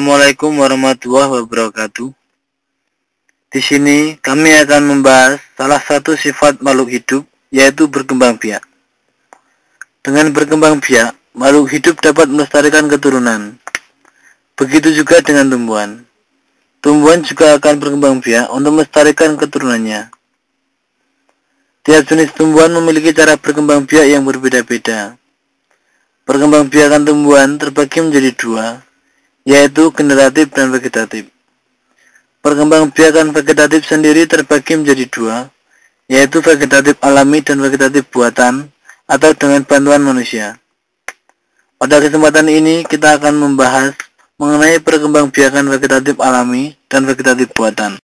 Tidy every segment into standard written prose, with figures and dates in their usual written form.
Assalamualaikum warahmatullahi wabarakatuh. Di sini kami akan membahas salah satu sifat makhluk hidup, yaitu berkembang biak. Dengan berkembang biak, makhluk hidup dapat melestarikan keturunan. Begitu juga dengan tumbuhan. Tumbuhan juga akan berkembang biak untuk melestarikan keturunannya. Tiap jenis tumbuhan memiliki cara berkembang biak yang berbeda-beda. Perkembangbiakan tumbuhan terbagi menjadi dua, yaitu generatif dan vegetatif. Perkembangbiakan vegetatif sendiri terbagi menjadi dua, yaitu vegetatif alami dan vegetatif buatan atau dengan bantuan manusia. Pada kesempatan ini kita akan membahas mengenai perkembangbiakan vegetatif alami dan vegetatif buatan.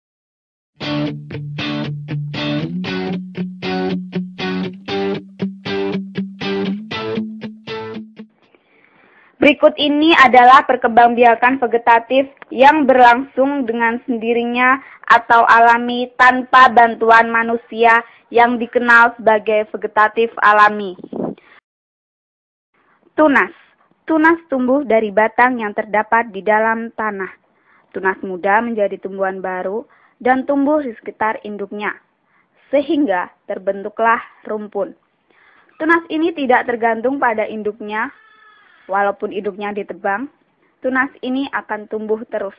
Berikut ini adalah perkembangbiakan vegetatif yang berlangsung dengan sendirinya atau alami tanpa bantuan manusia yang dikenal sebagai vegetatif alami. Tunas. Tunas tumbuh dari batang yang terdapat di dalam tanah. Tunas muda menjadi tumbuhan baru dan tumbuh di sekitar induknya, sehingga terbentuklah rumpun. Tunas ini tidak tergantung pada induknya. Walaupun induknya ditebang, tunas ini akan tumbuh terus.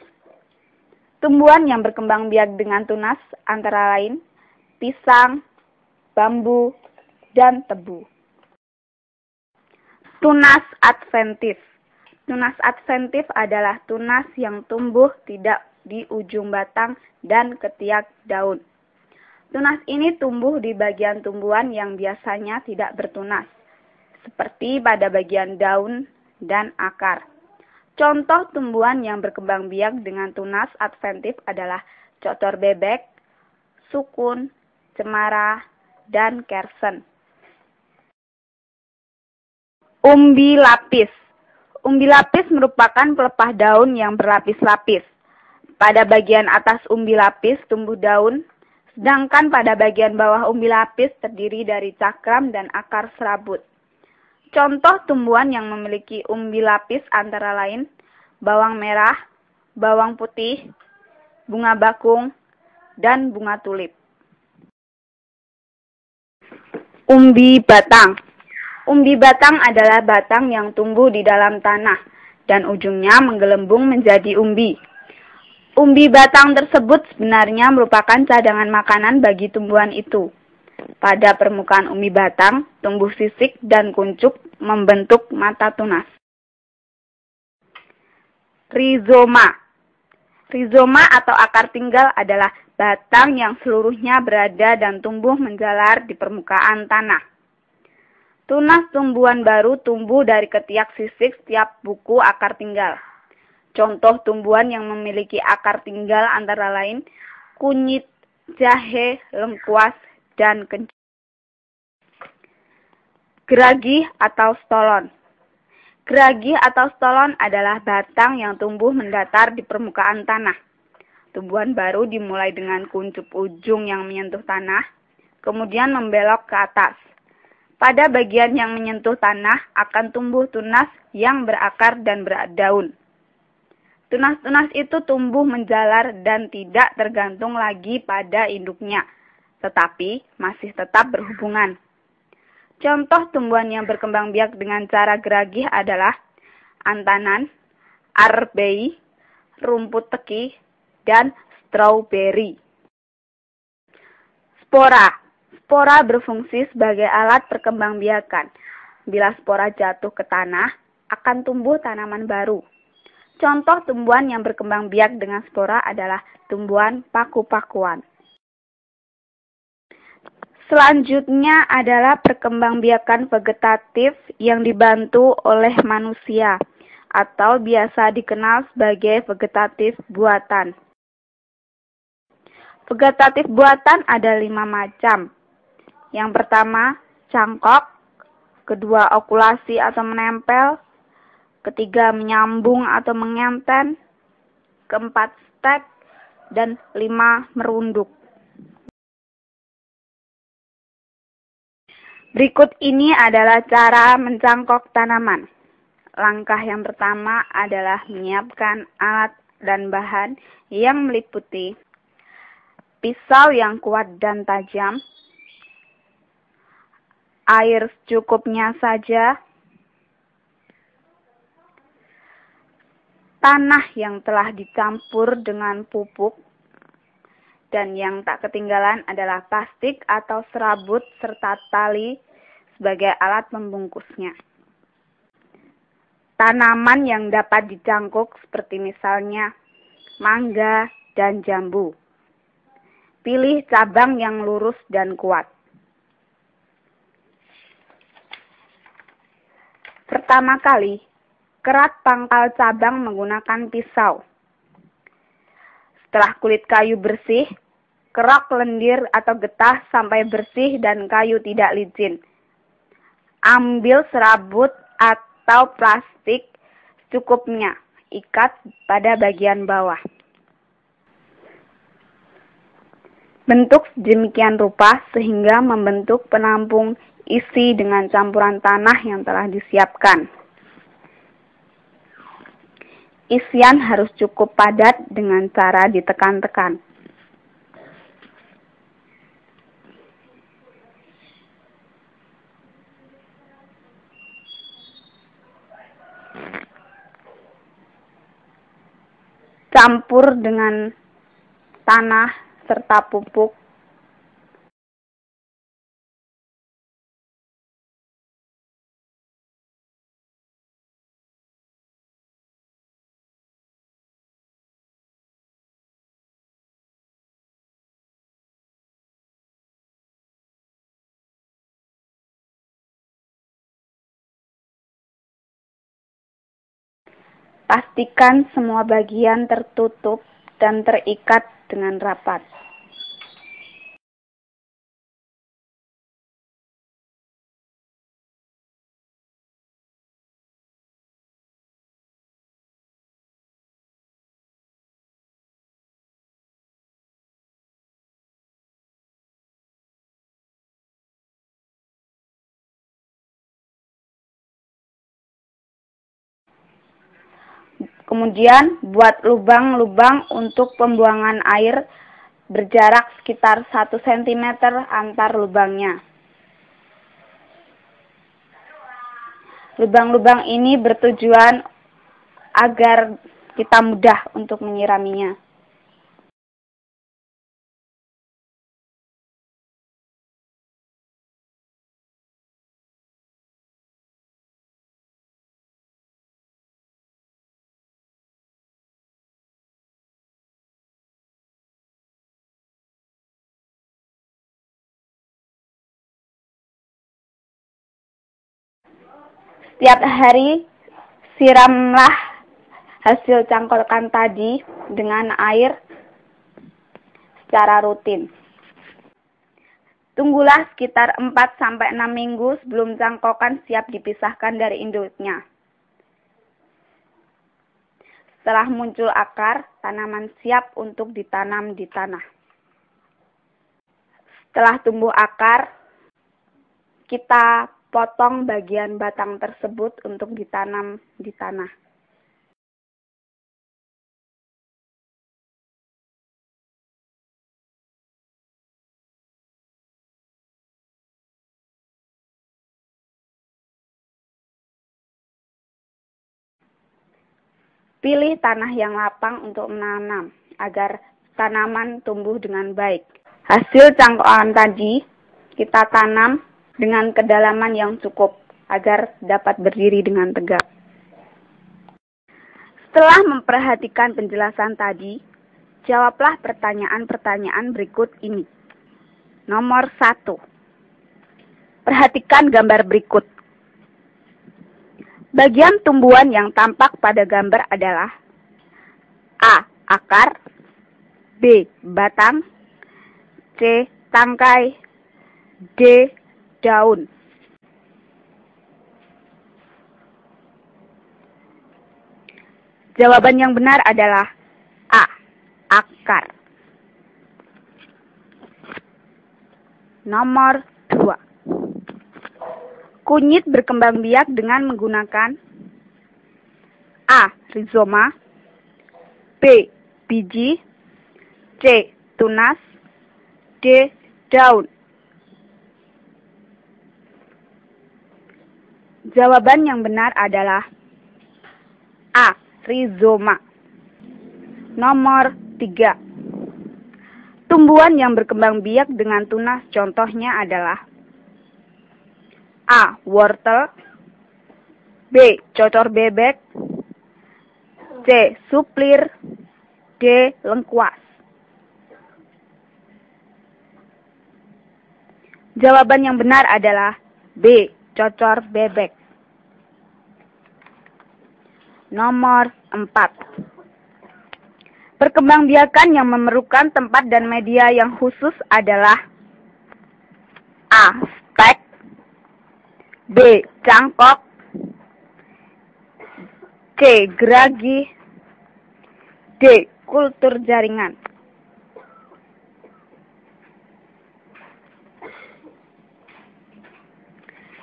Tumbuhan yang berkembang biak dengan tunas antara lain pisang, bambu, dan tebu. Tunas adventif. Tunas adventif adalah tunas yang tumbuh tidak di ujung batang dan ketiak daun. Tunas ini tumbuh di bagian tumbuhan yang biasanya tidak bertunas, seperti pada bagian daun dan akar. Contoh tumbuhan yang berkembang biak dengan tunas adventif adalah cocor bebek, sukun, cemara, dan kersen. Umbi lapis. Umbi lapis merupakan pelepah daun yang berlapis-lapis. Pada bagian atas umbi lapis tumbuh daun, sedangkan pada bagian bawah umbi lapis terdiri dari cakram dan akar serabut. Contoh tumbuhan yang memiliki umbi lapis antara lain bawang merah, bawang putih, bunga bakung, dan bunga tulip. Umbi batang. Umbi batang adalah batang yang tumbuh di dalam tanah dan ujungnya menggelembung menjadi umbi. Umbi batang tersebut sebenarnya merupakan cadangan makanan bagi tumbuhan itu. Pada permukaan umbi batang, tumbuh sisik dan kuncup membentuk mata tunas. Rizoma. Rizoma atau akar tinggal adalah batang yang seluruhnya berada dan tumbuh menjalar di permukaan tanah. Tunas tumbuhan baru tumbuh dari ketiak sisik setiap buku akar tinggal. Contoh tumbuhan yang memiliki akar tinggal antara lain kunyit, jahe, lengkuas, dan kencur. Geragi atau stolon. Geragi atau stolon adalah batang yang tumbuh mendatar di permukaan tanah. Tumbuhan baru dimulai dengan kuncup ujung yang menyentuh tanah, kemudian membelok ke atas. Pada bagian yang menyentuh tanah akan tumbuh tunas yang berakar dan berdaun. Tunas-tunas itu tumbuh menjalar dan tidak tergantung lagi pada induknya, tetapi masih tetap berhubungan. Contoh tumbuhan yang berkembang biak dengan cara geragih adalah antanan, arbei, rumput teki, dan stroberi. Spora. Spora berfungsi sebagai alat perkembangbiakan. Bila spora jatuh ke tanah, akan tumbuh tanaman baru. Contoh tumbuhan yang berkembang biak dengan spora adalah tumbuhan paku-pakuan. Selanjutnya adalah perkembangbiakan vegetatif yang dibantu oleh manusia atau biasa dikenal sebagai vegetatif buatan. Vegetatif buatan ada 5 macam. Yang pertama, cangkok, kedua okulasi atau menempel, ketiga menyambung atau mengenten, keempat stek, dan 5 merunduk. Berikut ini adalah cara mencangkok tanaman. Langkah yang pertama adalah menyiapkan alat dan bahan yang meliputi pisau yang kuat dan tajam, air secukupnya saja, tanah yang telah dicampur dengan pupuk, dan yang tak ketinggalan adalah plastik atau serabut serta tali sebagai alat pembungkusnya. Tanaman yang dapat dicangkuk seperti misalnya mangga dan jambu. Pilih cabang yang lurus dan kuat. Pertama kali, kerat pangkal cabang menggunakan pisau. Setelah kulit kayu bersih, kerok lendir atau getah sampai bersih dan kayu tidak licin. Ambil serabut atau plastik secukupnya, ikat pada bagian bawah. Bentuk sedemikian rupa sehingga membentuk penampung isi dengan campuran tanah yang telah disiapkan. Isian harus cukup padat dengan cara ditekan-tekan. Campur dengan tanah serta pupuk. Pastikan semua bagian tertutup dan terikat dengan rapat. Kemudian buat lubang-lubang untuk pembuangan air berjarak sekitar 1 cm antar lubangnya. Lubang-lubang ini bertujuan agar kita mudah untuk menyiraminya. Setiap hari siramlah hasil cangkokan tadi dengan air secara rutin. Tunggulah sekitar 4-6 minggu sebelum cangkokan siap dipisahkan dari induknya. Setelah muncul akar, tanaman siap untuk ditanam di tanah. Setelah tumbuh akar, kita potong bagian batang tersebut untuk ditanam di tanah. Pilih tanah yang lapang untuk menanam agar tanaman tumbuh dengan baik. Hasil cangkokan tadi kita tanam dengan kedalaman yang cukup agar dapat berdiri dengan tegak. Setelah memperhatikan penjelasan tadi, jawablah pertanyaan-pertanyaan berikut ini. Nomor 1. Perhatikan gambar berikut. Bagian tumbuhan yang tampak pada gambar adalah A. Akar, B. Batang, C. Tangkai, D. Daun. Jawaban yang benar adalah A. Akar. Nomor 2. Kunyit berkembang biak dengan menggunakan A. Rizoma, B. Biji, C. Tunas, D. Daun. Jawaban yang benar adalah A. Rizoma. Nomor 3. Tumbuhan yang berkembang biak dengan tunas contohnya adalah A. Wortel, B. Cocor bebek, C. Suplir, D. Lengkuas. Jawaban yang benar adalah B. Cocor bebek. Nomor 4. Perkembangbiakan yang memerlukan tempat dan media yang khusus adalah A. Stek, B. Cangkok, C. Geragi, D. Kultur jaringan.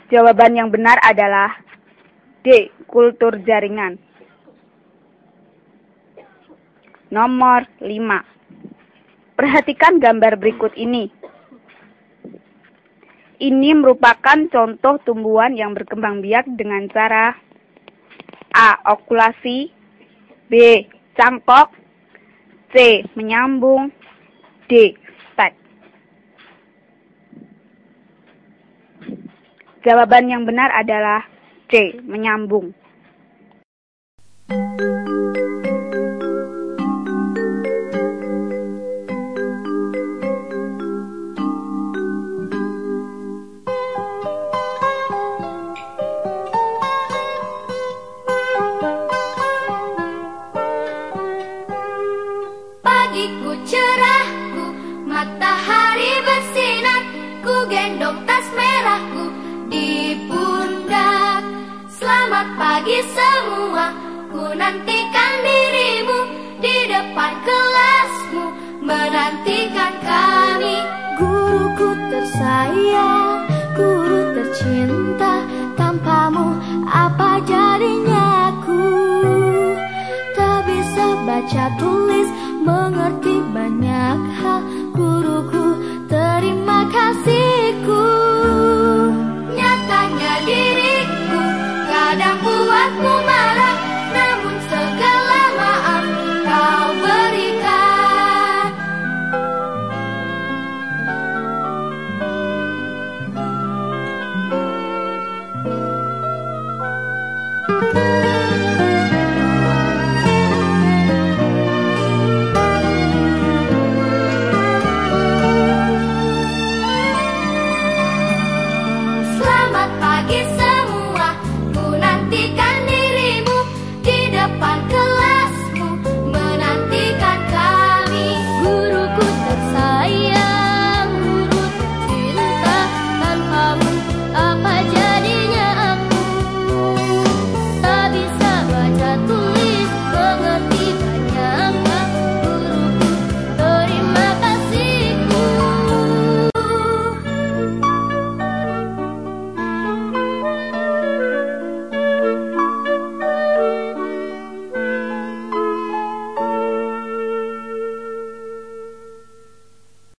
Jawaban yang benar adalah D. Kultur jaringan. Nomor 5. Perhatikan gambar berikut ini. Ini merupakan contoh tumbuhan yang berkembang biak dengan cara A. Okulasi, B. Cangkok, C. Menyambung, D. Stek. Jawaban yang benar adalah C. Menyambung. Pagiku cerahku, matahari bersinar, ku gendong tas merahku di pundak. Selamat pagi semua, ku nantikan dirimu di depan kelasmu, menantikan kami. Guruku tersayang, guru tercinta, tanpamu apa jadinya aku? Tak bisa baca tulis, mengerti